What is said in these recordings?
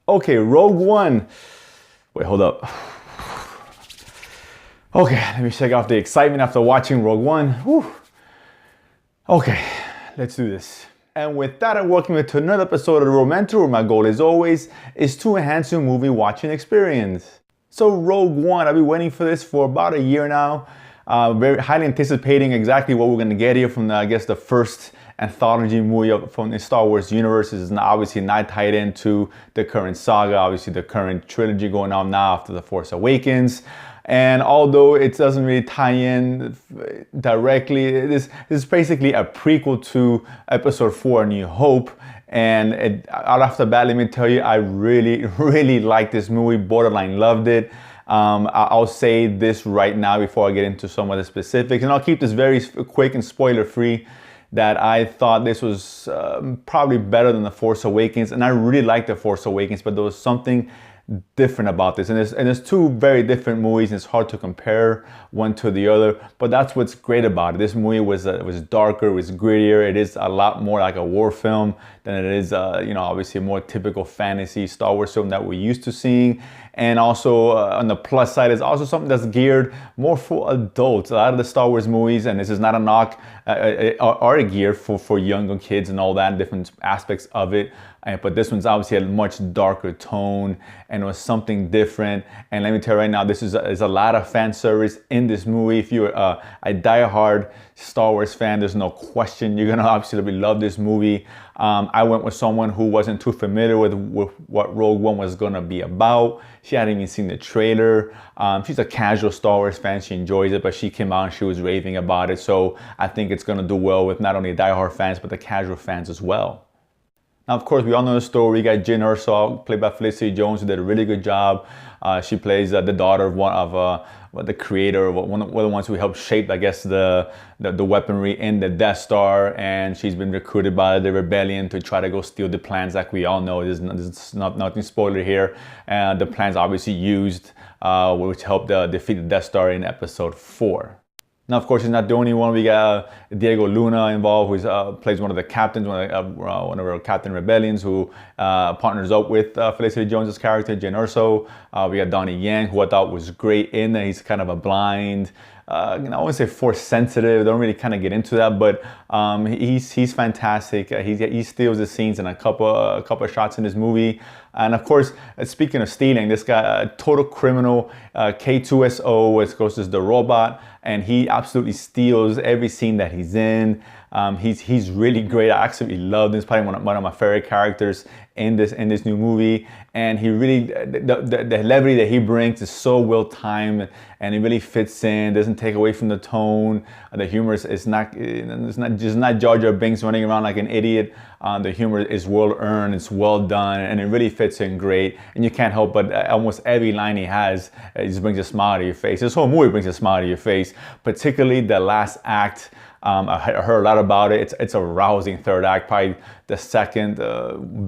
Okay, Rogue One. Wait, hold up. Okay, let me shake off the excitement after watching Rogue One. Whew. Okay, let's do this. And with that, welcome you to another episode of The Road Mentor, where my goal, as always, is to enhance your movie watching experience. So Rogue One, I've been waiting for this for about a year now. Very highly anticipating exactly what we're going to get here from, the first anthology movie from the Star Wars universe. Is obviously not tied into the current saga, obviously the current trilogy going on now after The Force Awakens. And although it doesn't really tie in directly, it is basically a prequel to Episode 4, A New Hope. And out off the bat, let me tell you, I really, really like this movie. Borderline loved it. I'll say this right now before I get into some of the specifics, and I'll keep this very quick and spoiler-free, that I thought this was probably better than The Force Awakens. And I really liked The Force Awakens, but there was something different about this, and there's two very different movies, and it's hard to compare one to the other, but that's what's great about it. This movie was darker, it was grittier, it is a lot more like a war film than it is obviously a more typical fantasy Star Wars film that we're used to seeing. And also on the plus side, is also something that's geared more for adults. A lot of the Star Wars movies, and this is not a knock, are geared for younger kids and all that, different aspects of it. But this one's obviously a much darker tone, and it was something different. And let me tell you right now, this is a lot of fan service in this movie. If you're a diehard Star Wars fan, there's no question you're gonna absolutely love this movie. I went with someone who wasn't too familiar with what Rogue One was gonna be about. She hadn't even seen the trailer. She's a casual Star Wars fan. She enjoys it, but she came out and she was raving about it. So I think it's gonna do well with not only diehard fans, but the casual fans as well. Now, of course, we all know the story. We got Jyn Erso, played by Felicity Jones, who did a really good job. She plays the daughter of one of the creator, one of the ones who helped shape, I guess, the weaponry in the Death Star. And she's been recruited by the rebellion to try to go steal the plans, like we all know. There's nothing spoiler here. And the plans obviously used, which helped defeat the Death Star in Episode 4. Now, of course, he's not the only one. We got Diego Luna involved, who plays one of the captains, one of our Captain Rebellions, who partners up with Felicity Jones' character, Jyn Erso. We got Donnie Yen, who I thought was great in that. He's kind of a blind, I wouldn't say force sensitive. Don't really kind of get into that, but he's fantastic. He steals the scenes in a couple of shots in this movie. And of course, speaking of stealing, this guy, total criminal, K2SO, which goes as the robot, and he absolutely steals every scene that he's in. He's really great. I absolutely love this. Probably one of my favorite characters in this new movie. And he really, the levity that he brings is so well timed, and it really fits in. Doesn't take away from the tone. The humor is not Jar Jar Binks running around like an idiot. The humor is well earned. It's well done, and it really fits in great. And you can't help but almost every line he has, it just brings a smile to your face. This whole movie brings a smile to your face, particularly the last act. I heard a lot about it. It's a rousing third act, probably the second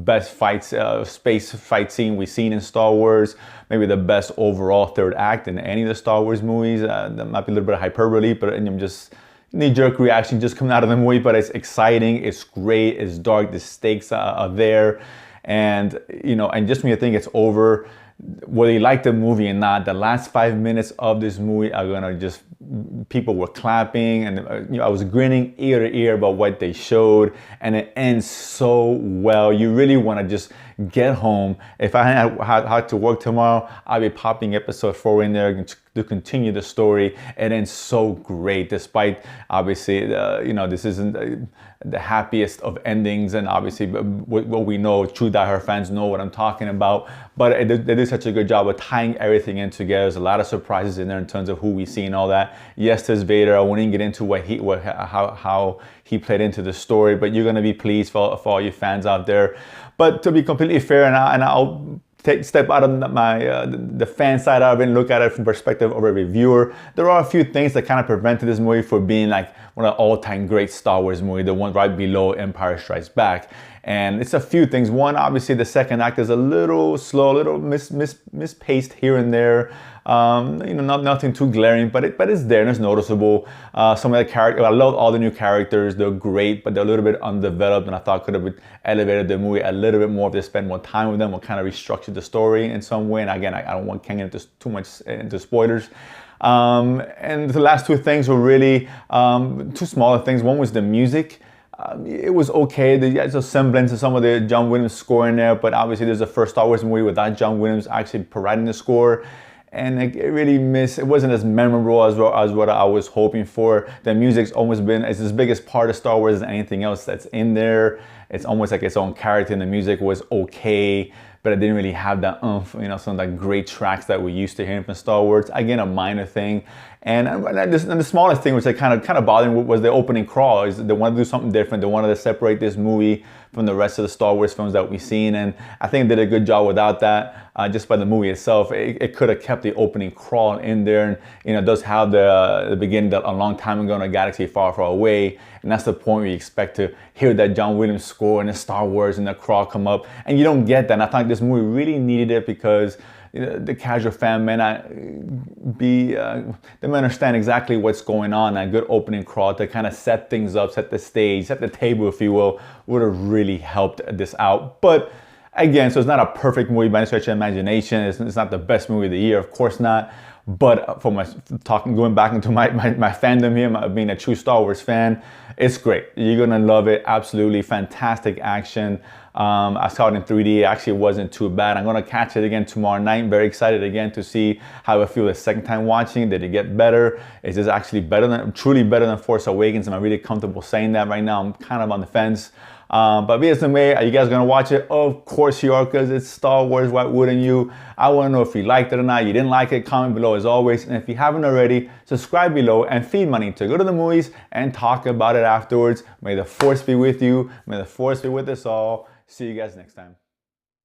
best space fight scene we've seen in Star Wars. Maybe the best overall third act in any of the Star Wars movies. That might be a little bit of hyperbole, but I'm just knee-jerk reaction just coming out of the movie. But it's exciting, it's great, it's dark, the stakes are there, and and just when you think it's over, whether you like the movie or not, the last 5 minutes of this movie are gonna just, people were clapping, and I was grinning ear to ear about what they showed, and it ends so well. You really want to just get home. If I had to work tomorrow, I'd be popping Episode 4 in there to continue the story. It ends so great, despite obviously this isn't the happiest of endings, and obviously what we know, true diehard fans know what I'm talking about. But they did such a good job of tying everything in together. There's a lot of surprises in there in terms of who we see and all that. Yes, there's Vader. I won't even get into how he played into the story, but you're gonna be pleased for all you fans out there. But to be completely fair, and I'll step out of the fan side of it and look at it from the perspective of a reviewer, there are a few things that kind of prevented this movie from being like one of the all-time great Star Wars movies, the one right below Empire Strikes Back. And it's a few things. One, obviously the second act is a little slow, a little mispaced here and there. Nothing too glaring, but it's there and it's noticeable. Some of the characters, I love all the new characters. They're great, but they're a little bit undeveloped, and I thought could have elevated the movie a little bit more if they spent more time with them, or kind of restructured the story in some way. And again, I don't want to get into too much into spoilers. And the last two things were really two smaller things. One was the music. It was okay. There's a semblance of some of the John Williams score in there, but obviously there's a first Star Wars movie without John Williams actually providing the score. And it wasn't as memorable as what I was hoping for. The music's almost been, it's as big as part of Star Wars as anything else that's in there. It's almost like its own character, and the music was okay, but it didn't really have that oomph, some of the great tracks that we used to hearing from Star Wars. Again, a minor thing. And the smallest thing, which kind of bothered me, was the opening crawl. They wanted to do something different. They wanted to separate this movie from the rest of the Star Wars films that we've seen, and I think they did a good job without that. Just by the movie itself, it could have kept the opening crawl in there, and it does have the beginning that a long time ago in a galaxy far, far away, and that's the point where you expect to hear that John Williams score and the Star Wars and the crawl come up, and you don't get that. And I thought this movie really needed it because the casual fan may not they may understand exactly what's going on. A good opening crawl to kind of set things up, set the stage, set the table, if you will, would have really helped this out. But again, so it's not a perfect movie by any stretch of imagination. It's not the best movie of the year, of course not. But for going back into my fandom here, being a true Star Wars fan, it's great. You're gonna love it. Absolutely fantastic action. I saw it in 3D. It actually wasn't too bad. I'm gonna catch it again tomorrow night. Very excited again to see how I feel the second time watching. Did it get better? Is this actually truly better than Force Awakens? Am I really comfortable saying that right now? I'm kind of on the fence. But BSMA, are you guys gonna watch it? Of course you are, because it's Star Wars. Why wouldn't you? I wanna know if you liked it or not. You didn't like it, comment below as always. And if you haven't already, subscribe below and feed money to go to the movies and talk about it afterwards. May the Force be with you. May the Force be with us all. See you guys next time.